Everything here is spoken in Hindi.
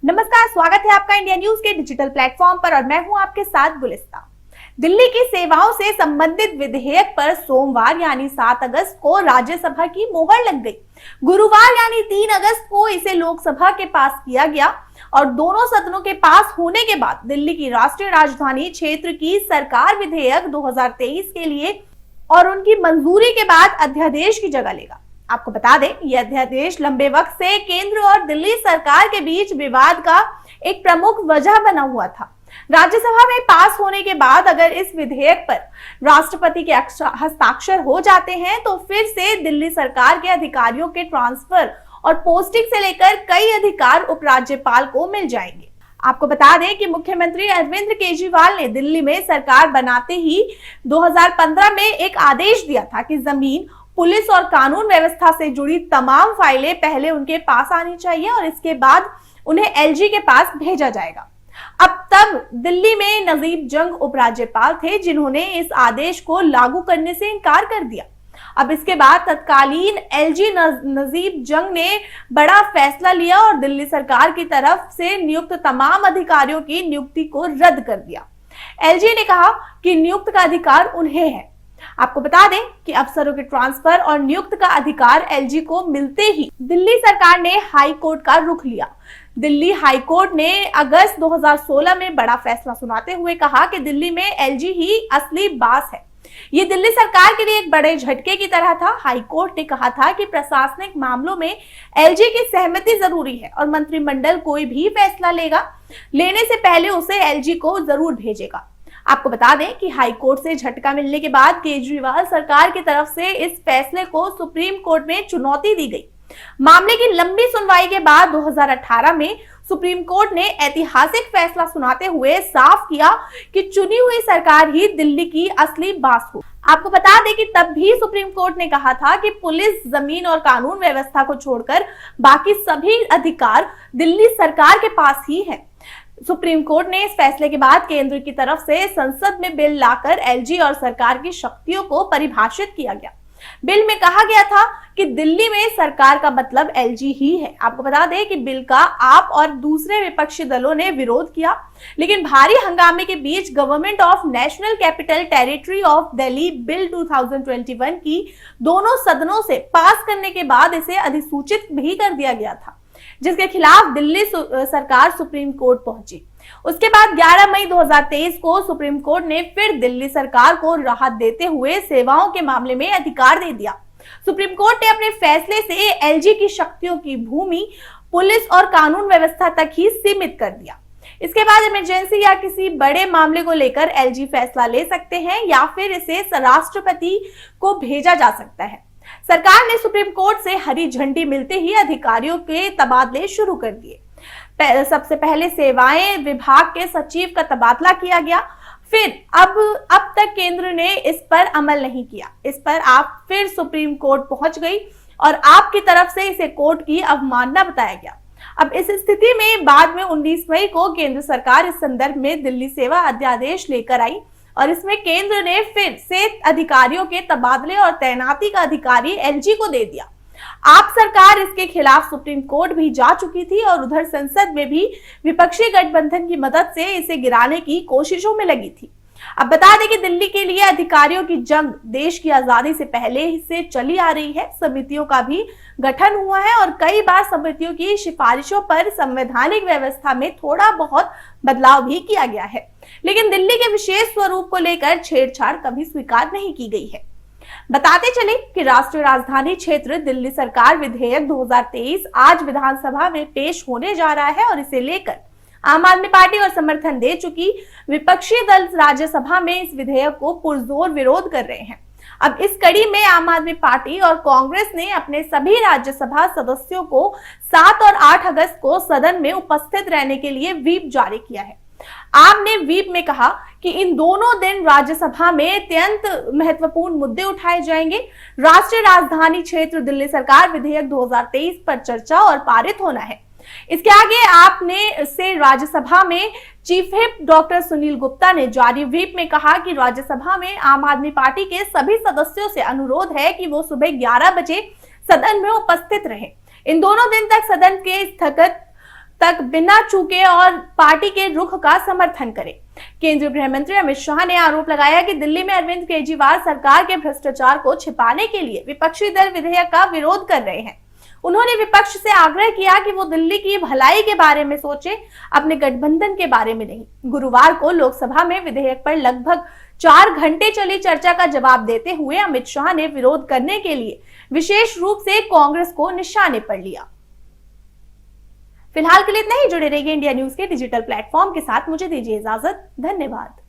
नमस्कार, स्वागत है आपका इंडिया न्यूज के डिजिटल प्लेटफॉर्म पर और मैं हूं आपके साथ गुलिस्ता। दिल्ली की सेवाओं से संबंधित विधेयक पर सोमवार यानी 7 अगस्त को राज्यसभा की मोहर लग गई। गुरुवार यानी 3 अगस्त को इसे लोकसभा के पास किया गया और दोनों सदनों के पास होने के बाद दिल्ली की राष्ट्रीय राजधानी क्षेत्र की सरकार विधेयक 2023 के लिए और उनकी मंजूरी के बाद अध्यादेश की जगह लेगा। आपको बता दें, यह अध्यादेश लंबे वक्त से केंद्र और दिल्ली सरकार के बीच विवाद का एक प्रमुख वजह बना हुआ था। राज्यसभा में पास होने के बाद अगर इस विधेयक पर राष्ट्रपति के हस्ताक्षर हो जाते हैं तो फिर से दिल्ली सरकार के अधिकारियों के ट्रांसफर और पोस्टिंग से लेकर कई अधिकार उपराज्यपाल को मिल जाएंगे। आपको बता दें कि मुख्यमंत्री अरविंद केजरीवाल ने दिल्ली में सरकार बनाते ही 2015 में एक आदेश दिया था कि जमीन, पुलिस और कानून व्यवस्था से जुड़ी तमाम फाइलें पहले उनके पास आनी चाहिए और इसके बाद उन्हें एलजी के पास भेजा जाएगा। अब तब दिल्ली में नजीब जंग उपराज्यपाल थे जिन्होंने इस आदेश को लागू करने से इनकार कर दिया। अब इसके बाद तत्कालीन एलजी नजीब जंग ने बड़ा फैसला लिया और दिल्ली सरकार की तरफ से नियुक्त तमाम अधिकारियों की नियुक्ति को रद्द कर दिया। एलजी ने कहा कि नियुक्त का अधिकार उन्हें है। आपको बता दें कि अफसरों के ट्रांसफर और नियुक्त का अधिकार एलजी को मिलते ही दिल्ली सरकार ने हाई कोर्ट का रुख लिया। दिल्ली हाई कोर्ट ने अगस्त 2016 में बड़ा फैसला सुनाते हुए कहा कि दिल्ली में एलजी ही असली बास है। ये दिल्ली सरकार के लिए एक बड़े झटके की तरह था। हाई कोर्ट ने कहा था कि प्रशासनिक मामलों में एलजी की सहमति जरूरी है और मंत्रिमंडल कोई भी फैसला लेने से पहले उसे एलजी को जरूर भेजेगा। आपको बता दें कि हाई कोर्ट से झटका मिलने के बाद केजरीवाल सरकार की तरफ से इस फैसले को सुप्रीम कोर्ट में चुनौती दी गई। मामले की लंबी सुनवाई के बाद 2018 में सुप्रीम कोर्ट ने ऐतिहासिक फैसला सुनाते हुए साफ किया कि चुनी हुई सरकार ही दिल्ली की असली बास हो। आपको बता दें कि तब भी सुप्रीम कोर्ट ने कहा था कि पुलिस, जमीन और कानून व्यवस्था को छोड़कर बाकी सभी अधिकार दिल्ली सरकार के पास ही है। सुप्रीम कोर्ट ने इस फैसले के बाद केंद्र की तरफ से संसद में बिल लाकर एलजी और सरकार की शक्तियों को परिभाषित किया गया। बिल में कहा गया था कि दिल्ली में सरकार का मतलब एलजी ही है। आपको बता दें कि बिल का आप और दूसरे विपक्षी दलों ने विरोध किया, लेकिन भारी हंगामे के बीच government of national capital territory of Delhi bill 2021 की दोनों सदनों से पास करने के बाद इसे अधिसूचित भी कर दिया गया था, जिसके खिलाफ दिल्ली सरकार सुप्रीम कोर्ट पहुंची। उसके बाद 11 मई 2023 को सुप्रीम कोर्ट ने फिर दिल्ली सरकार को राहत देते हुए सेवाओं के मामले में अधिकार दे दिया। सुप्रीम कोर्ट ने अपने फैसले से एलजी की शक्तियों की भूमि, पुलिस और कानून व्यवस्था तक ही सीमित कर दिया। इसके बाद इमरजेंसी या किसी बड़े मामले को लेकर एलजी फैसला ले सकते हैं या फिर इसे राष्ट्रपति को भेजा जा सकता है। सरकार ने सुप्रीम कोर्ट से हरी झंडी मिलते ही अधिकारियों के तबादले शुरू कर दिए। सबसे पहले सेवाएं विभाग के सचिव का तबादला किया गया। फिर अब तक केंद्र ने इस पर अमल नहीं किया। इस पर आप फिर सुप्रीम कोर्ट पहुंच गई और आपकी तरफ से इसे कोर्ट की अवमानना बताया गया। अब इस स्थिति में बाद में 19 मई को केंद्र सरकार इस संदर्भ में दिल्ली सेवा अध्यादेश लेकर आई और इसमें केंद्र ने फिर से अधिकारियों के तबादले और तैनाती का अधिकारी एलजी को दे दिया। आप सरकार इसके खिलाफ सुप्रीम कोर्ट भी जा चुकी थी और उधर संसद में भी विपक्षी गठबंधन की मदद से इसे गिराने की कोशिशों में लगी थी। अब बता दें कि दिल्ली के लिए अधिकारियों की जंग देश की आजादी से पहले से चली आ रही है। समितियों का भी गठन हुआ है और कई बार समितियों की सिफारिशों पर संवैधानिक व्यवस्था में थोड़ा बहुत बदलाव भी किया गया है, लेकिन दिल्ली के विशेष स्वरूप को लेकर छेड़छाड़ कभी स्वीकार नहीं की गई है। बताते चले कि राष्ट्रीय राजधानी क्षेत्र दिल्ली सरकार विधेयक 2023 आज विधानसभा में पेश होने जा रहा है और इसे लेकर आम आदमी पार्टी और समर्थन दे चुकी विपक्षी दल राज्यसभा में इस विधेयक को पुरजोर विरोध कर रहे हैं। अब इस कड़ी में आम आदमी पार्टी और कांग्रेस ने अपने सभी राज्यसभा सदस्यों को 7 और 8 अगस्त को सदन में उपस्थित रहने के लिए व्हिप जारी किया है। आम ने व्हिप में कहा कि इन दोनों दिन राज्यसभा में अत्यंत महत्वपूर्ण मुद्दे उठाए जाएंगे। राष्ट्रीय राजधानी क्षेत्र दिल्ली सरकार विधेयक 2023 पर चर्चा और पारित होना है। इसके आगे आपने से राज्यसभा में chief whip doctor Sunil Gupta ने जारी व्हिप में कहा कि राज्यसभा में आम आदमी पार्टी के सभी सदस्यों से अनुरोध है कि वो सुबह 11 बजे सदन में उपस्थित रहें। इन दोनों दिन तक सदन के स्थगित तक बिना चूके और पार्टी के रुख का समर्थन करें। केंद्रीय गृह मंत्री अमित शाह ने आरोप लगाया कि दिल्ली में अरविंद केजरीवाल सरकार के भ्रष्टाचार को छिपाने के लिए विपक्षी दल विधेयक का विरोध कर रहे हैं। उन्होंने विपक्ष से आग्रह किया कि वो दिल्ली की भलाई के बारे में सोचे, अपने गठबंधन के बारे में नहीं। गुरुवार को लोकसभा में विधेयक पर लगभग 4 घंटे चली चर्चा का जवाब देते हुए अमित शाह ने विरोध करने के लिए विशेष रूप से कांग्रेस को निशाने पर लिया। फिलहाल के लिए इतना ही। जुड़े रहिए इंडिया न्यूज के डिजिटल प्लेटफॉर्म के साथ। मुझे दीजिए इजाजत। धन्यवाद।